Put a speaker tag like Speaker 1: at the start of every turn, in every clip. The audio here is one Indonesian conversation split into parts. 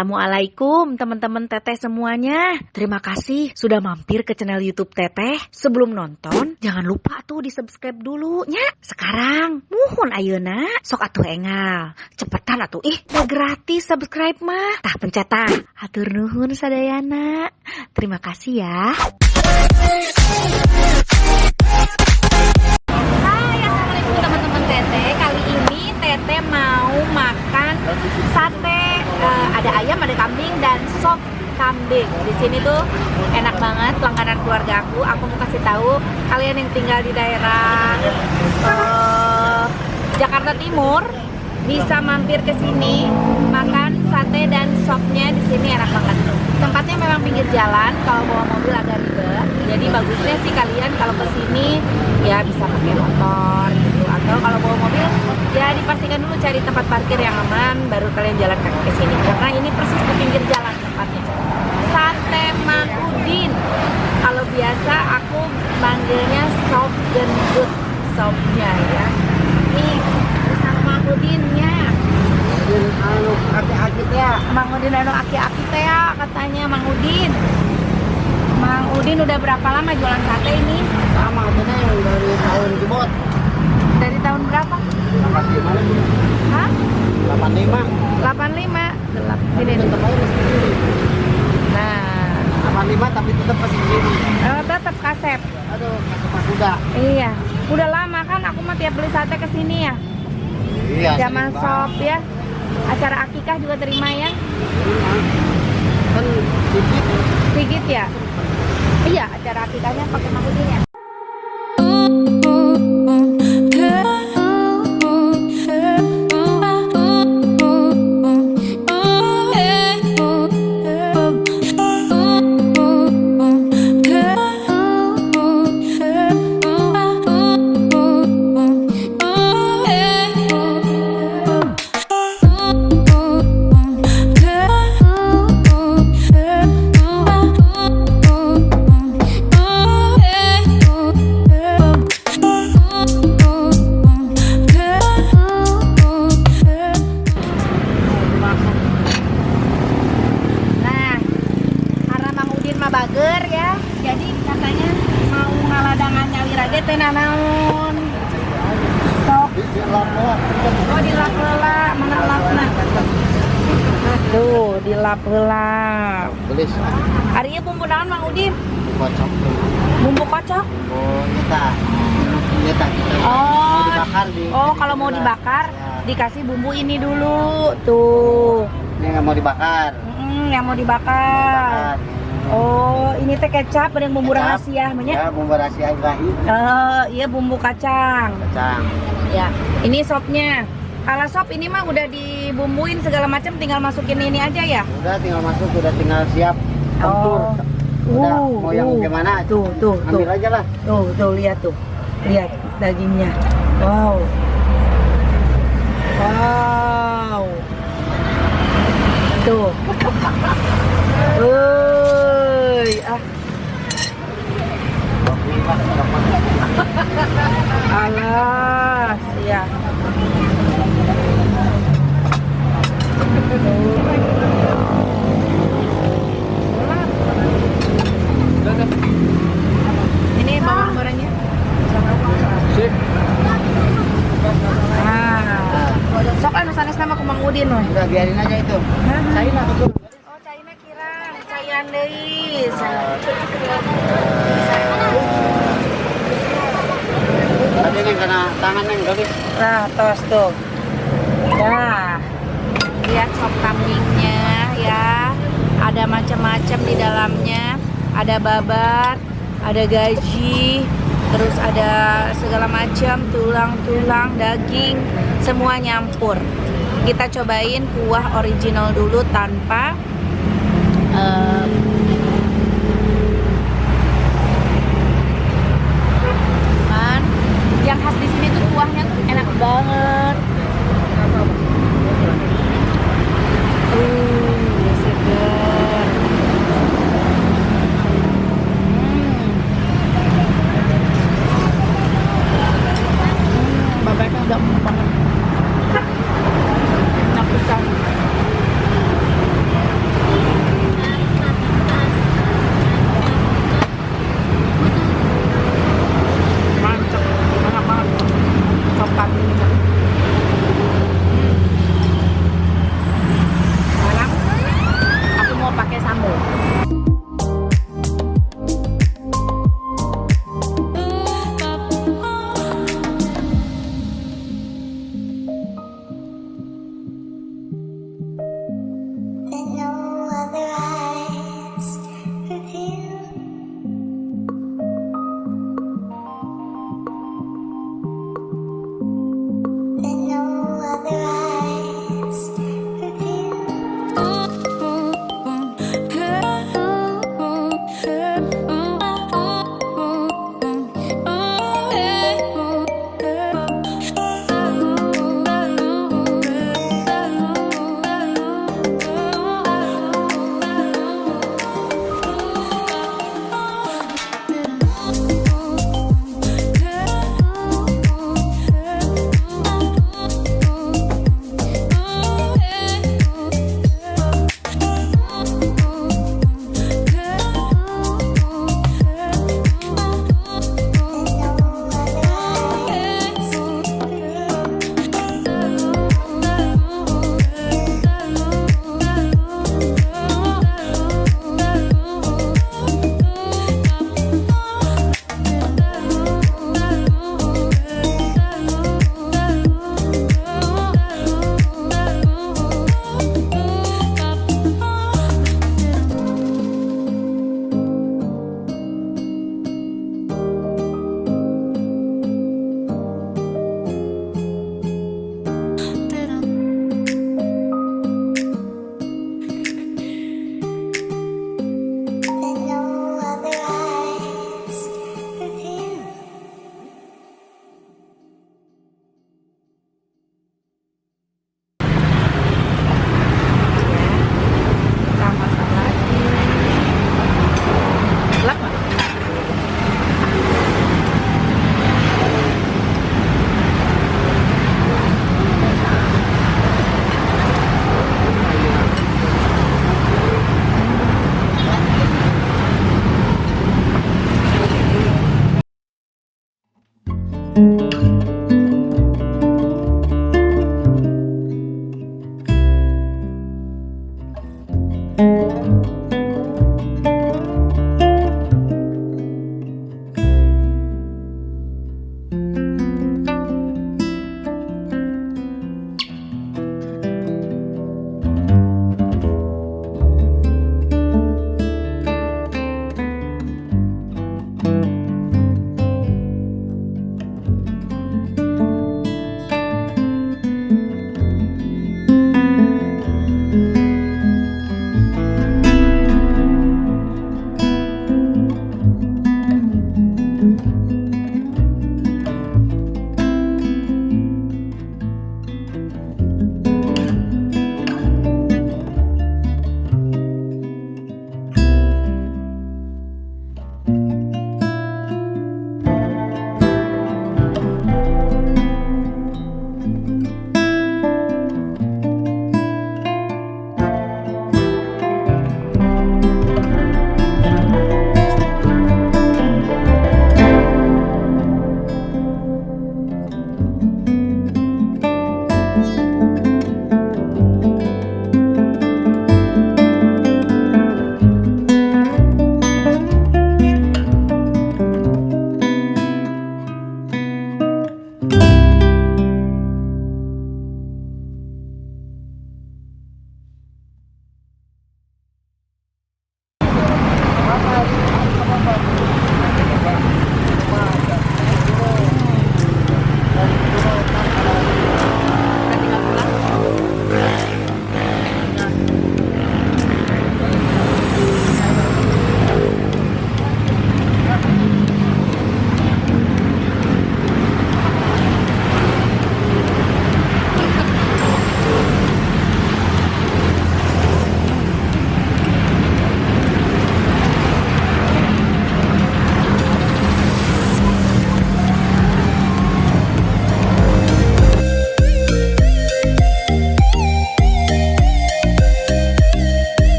Speaker 1: Assalamualaikum teman-teman Teteh semuanya. Terima kasih sudah mampir ke channel YouTube Teteh. Sebelum nonton, jangan lupa tuh di subscribe dulu nya. Sekarang, muhun ayeuna. Sok atuh engal. Cepetan atuh, udah gratis subscribe mah. Tah pencet tah. Hatur nuhun sadayana. Terima kasih ya. Hai, assalamualaikum teman-teman Teteh. Kali ini Teteh mau makan sate. Ada ayam, ada kambing, dan sop kambing. Di sini tuh enak banget, langganan keluarga aku. Aku mau kasih tahu kalian yang tinggal di daerah Jakarta Timur bisa mampir ke sini makan sate dan sopnya. Di sini enak banget. Tempatnya memang pinggir jalan, kalau bawa mobil agak ribet. Jadi bagusnya sih kalian kalau ke sini ya bisa pakai motor gitu, atau kalau bawa mobil ya dipastikan dulu cari tempat parkir yang aman baru kalian jalan kaki ke sini. Karena ini persis di pinggir jalan tempatnya. Sate Mang Udin. Kalau biasa aku manggilnya sop gendut sopnya ya. Nih sama Mang Udinnya.
Speaker 2: Anu aki-aki teh.
Speaker 1: Mang Udin anu aki-aki teh ya, katanya Mang Udin. Mang Udin udah berapa lama jualan sate ini?
Speaker 2: Sama aja yang dari tahun jebot.
Speaker 1: Dari tahun berapa?
Speaker 2: 85.
Speaker 1: Hah?
Speaker 2: 85.
Speaker 1: 85. Gini nih.
Speaker 2: Tetap aja sendiri.
Speaker 1: Nah,
Speaker 2: 85 tapi tetap masih sendiri.
Speaker 1: tetap kasep.
Speaker 2: Aduh, kasih kuda.
Speaker 1: Iya. Udah lama kan aku mah tiap beli sate ke sini ya.
Speaker 2: Iya.
Speaker 1: Zaman sop ya. Acara akikah juga terima ya.
Speaker 2: Kan dikit.
Speaker 1: Sigit ya. Iya, acara akikahnya pakai Mang Udin ya. Bager ya, jadi katanya mau ngaladangan nyali rage teh naon sok oh dilap-lap mana lapna tuh dilap-lap
Speaker 2: Tulis.
Speaker 1: hari ini bumbu naon Mang Udin?
Speaker 2: Kocok.
Speaker 1: Bumbu kocok?
Speaker 2: Oh, kita kita
Speaker 1: Oh,
Speaker 2: dibakar
Speaker 1: kalau mau dibakar
Speaker 2: ya.
Speaker 1: Dikasih bumbu ini dulu tuh.
Speaker 2: Ini nggak mau dibakar.
Speaker 1: Yang mau dibakar. Oh, ini teh kecap ada yang bumbu rahasia namanya.
Speaker 2: Ya, bumbu rahasia Ibrahim.
Speaker 1: Iya bumbu kacang.
Speaker 2: Kacang.
Speaker 1: Ya, ini sopnya. Kalau sop ini mah udah dibumbuin segala macam, tinggal masukin ini aja ya.
Speaker 2: Udah tinggal masuk, udah tinggal siap tempur. Udah mau yang gimana?
Speaker 1: Tuh,
Speaker 2: ambil aja lah.
Speaker 1: Tuh, lihat tuh. Lihat dagingnya. Wow. Tuh. Alah, ya. Ini bawang gorengnya.
Speaker 2: Sip.
Speaker 1: Sok anu sanes nama ku Mang Udin we.
Speaker 2: Udah biarin aja itu. China betul.
Speaker 1: Oh, China kirang, caian deui.
Speaker 2: Tadi neng kena tangan neng tadi.
Speaker 1: Nah, tos tuh. Dah. Lihat sop kambingnya ya. Ada macam-macam di dalamnya. Ada babat, ada gaji, terus ada segala macam, tulang-tulang, daging, semua nyampur. Kita cobain kuah original dulu tanpa yang khas di sini tuh kuahnya tuh enak banget. Seger. Babaknya udah empuk banget. Enak pisan.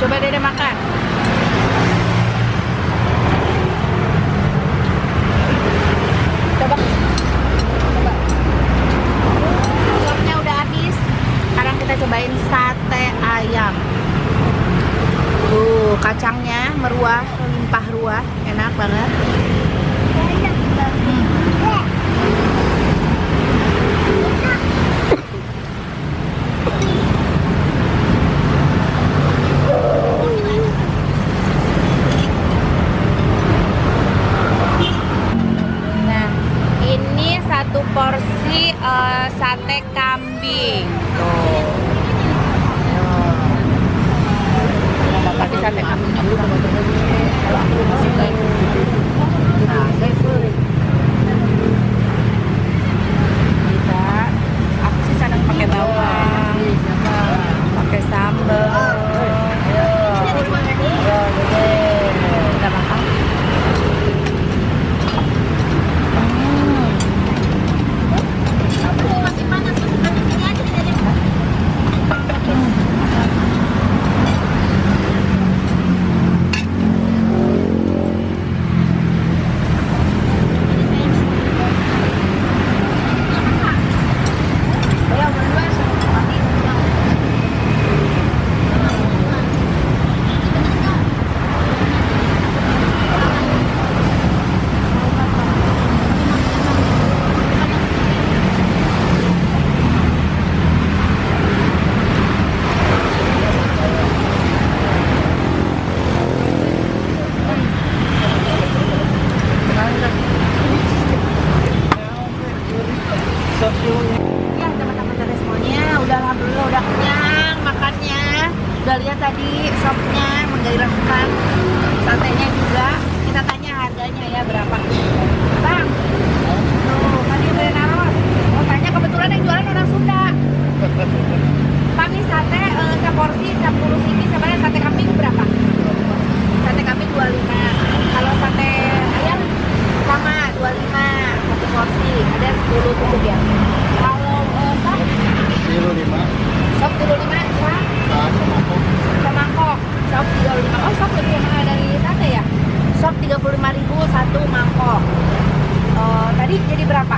Speaker 1: Coba Dede makan. Coba. Sopnya udah habis. Sekarang kita cobain sate ayam. Tuh, kacangnya meruah, limpah ruah, enak banget. Satu porsi sate kambing. Tuh. Tapi sate kambingnya kurang. Kalau aku masih kayak kita, aku sih kadang pakai bawang, pakai sambal. Kita makan. Ya teman-teman tadi semuanya udah alhamdulillah udah kenyang makannya. Udah lihat tadi sopnya menggairahkan, satenya juga. Kita tanya harganya ya berapa. Bang, tuh tadi beli naros. Mau tanya kebetulan yang jualan orang Sunda. Bang ini sate seporsi 10 sini sebenarnya sate kambing berapa? Sate kambing 25. Kalau sate ayam sama 25 satu porsi. Ada 10 cukup ya. Kalau sop
Speaker 2: Kilo 5.
Speaker 1: sop 35 semangkok. Sop 35. Oh, sop lebih mahal dari sate ya? Sop 35.000 satu mangkok. Tadi jadi berapa?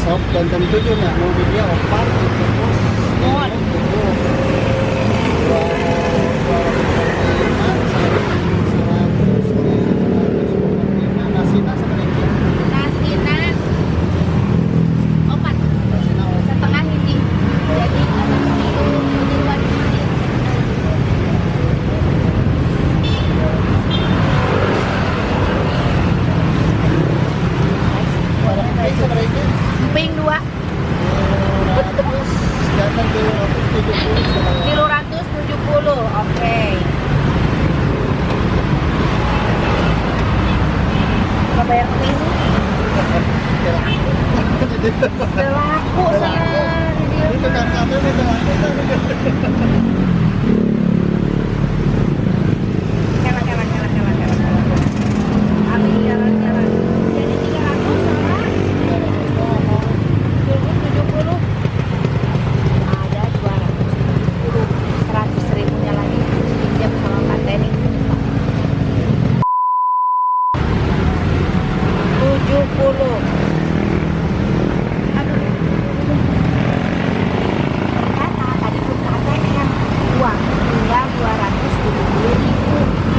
Speaker 2: Sop dan tentunya mau dia opar terus
Speaker 1: Mohon. Nasina opat setengah ini. Jadi itu duluan ini. Emping 2 kilo 170. Oke. Apa bayar emping? Laku sana. Kelak. Ambil jalan. Jadi 300 sama 270. Ada 270. 100 ribunya lagi pinjam sama Pak Teni. 70. Aduh. Ternyata tadi pun KTM uang tinggal 270.000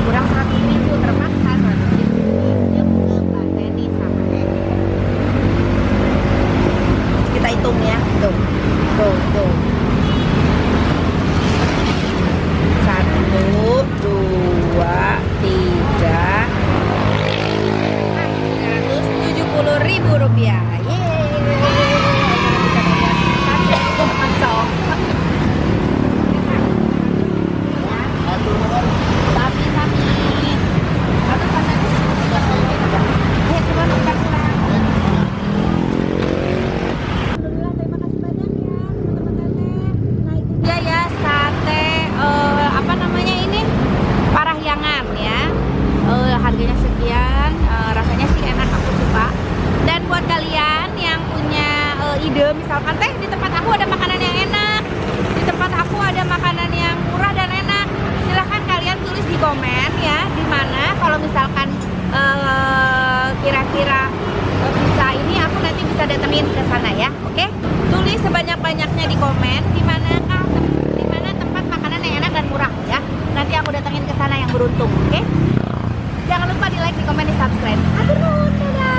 Speaker 1: kurang 100.000 terpaksa 100.000 pinjam ke Mbak Teni sama Eni. Kita hitung ya, tuh. 1, 2, 3. 370.000 rupiah. Harganya sekian, rasanya sih enak, aku suka. Dan buat kalian yang punya ide, misalkan teh di tempat aku ada makanan yang enak, di tempat aku ada makanan yang murah dan enak, silahkan kalian tulis di komen ya, dimana kalau misalkan kira-kira bisa ini aku nanti bisa datengin ke sana ya, oke? Tulis sebanyak-banyaknya di komen di mana tempat makanan yang enak dan murah ya. Nanti aku datengin ke sana yang beruntung, oke? Jangan lupa di like, di komen, di subscribe. Atur nuhun, dadah.